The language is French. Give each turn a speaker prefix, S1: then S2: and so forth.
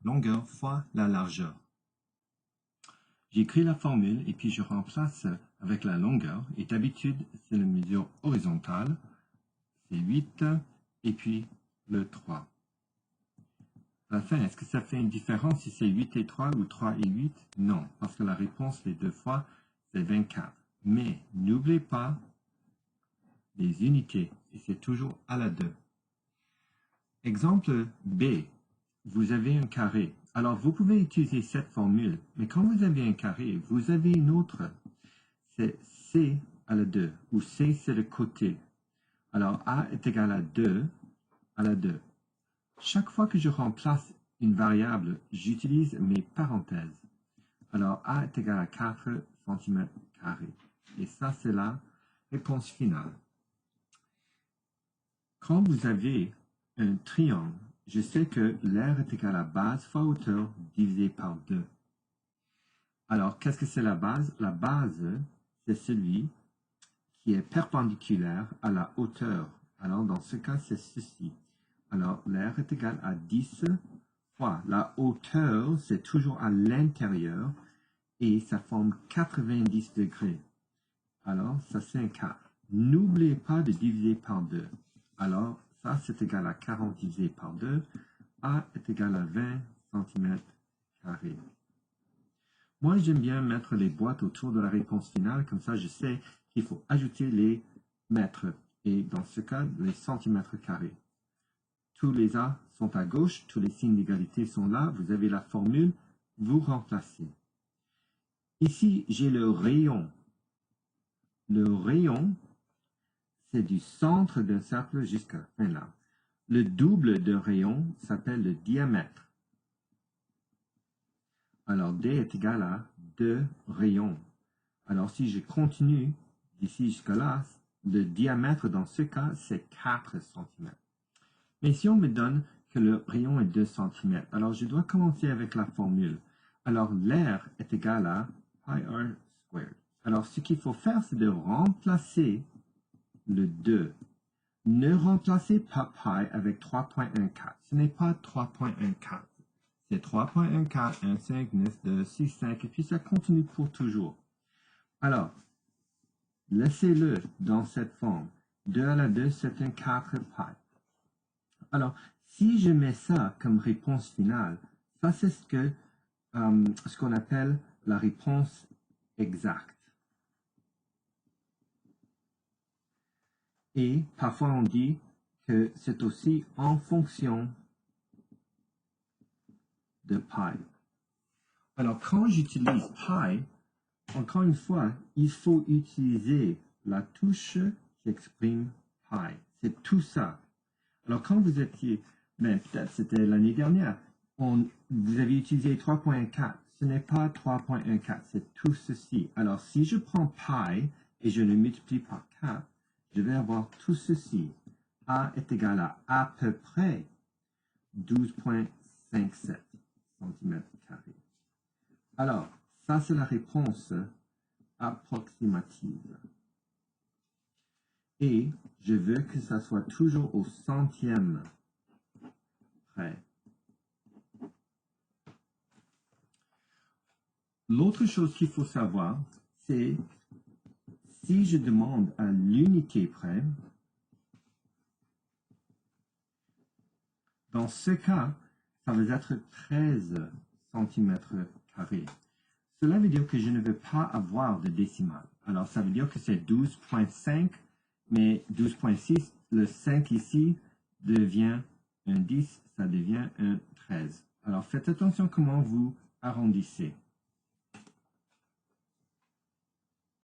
S1: longueur fois la largeur. J'écris la formule et puis je remplace avec la longueur. Et d'habitude, c'est la mesure horizontale. C'est 8 et puis le 3. À la fin, est-ce que ça fait une différence si c'est 8 et 3 ou 3 et 8? Non, parce que la réponse les deux fois, c'est 24. Mais n'oubliez pas les unités et c'est toujours à la 2. Exemple B. Vous avez un carré. Alors, vous pouvez utiliser cette formule, mais quand vous avez un carré, vous avez une autre. C'est C à la 2, ou C, c'est le côté. Alors, A est égal à 2 à la 2. Chaque fois que je remplace une variable, j'utilise mes parenthèses. Alors, A est égal à 4 cm². Et ça, c'est la réponse finale. Quand vous avez un triangle, je sais que l'aire est égal à base fois hauteur divisé par 2. Alors, qu'est-ce que c'est la base? La base, c'est celui qui est perpendiculaire à la hauteur. Alors, dans ce cas, c'est ceci. Alors, l'aire est égal à 10 fois. La hauteur, c'est toujours à l'intérieur et ça forme 90 degrés. Alors, ça, c'est un 4. N'oubliez pas de diviser par 2. Alors, ça, c'est égal à 40 divisé par 2. A est égal à 20 cm². Moi, j'aime bien mettre les boîtes autour de la réponse finale. Comme ça, je sais qu'il faut ajouter les mètres. Et dans ce cas, les centimètres carrés. Tous les A sont à gauche. Tous les signes d'égalité sont là. Vous avez la formule. Vous remplacez. Ici, j'ai le rayon. Le rayon, c'est du centre d'un cercle jusqu'à la fin là. Le double de rayon s'appelle le diamètre. Alors, D est égal à 2 rayons. Alors, si je continue d'ici jusqu'à là, le diamètre dans ce cas, c'est 4 cm. Mais si on me donne que le rayon est 2 cm, alors je dois commencer avec la formule. Alors, l'aire est égal à pi r squared. Alors, ce qu'il faut faire, c'est de remplacer le 2. Ne remplacez pas pi avec 3.14. Ce n'est pas 3.14. C'est 3.14, 1, 5, 9, 2, 6, 5, et puis ça continue pour toujours. Alors, laissez-le dans cette forme. 2 à la 2, c'est un 4 pi. Alors, si je mets ça comme réponse finale, ça c'est ce qu'on appelle la réponse exacte. Et parfois on dit que c'est aussi en fonction de pi. Alors, quand j'utilise pi, encore une fois, il faut utiliser la touche qui exprime pi. C'est tout ça. Alors, quand vous étiez, peut-être c'était l'année dernière, vous avez utilisé 3.4. Ce n'est pas 3.14, c'est tout ceci. Alors, si je prends pi et je le multiplie par 4, je vais avoir tout ceci. A est égal à peu près 12.57 cm². Alors, ça c'est la réponse approximative. Et je veux que ça soit toujours au centième près. L'autre chose qu'il faut savoir, c'est si je demande à l'unité près, dans ce cas, ça va être 13 cm². Cela veut dire que je ne veux pas avoir de décimale. Alors, ça veut dire que c'est 12.5, mais 12.6, le 5 ici devient un 10, ça devient un 13. Alors, faites attention comment vous arrondissez.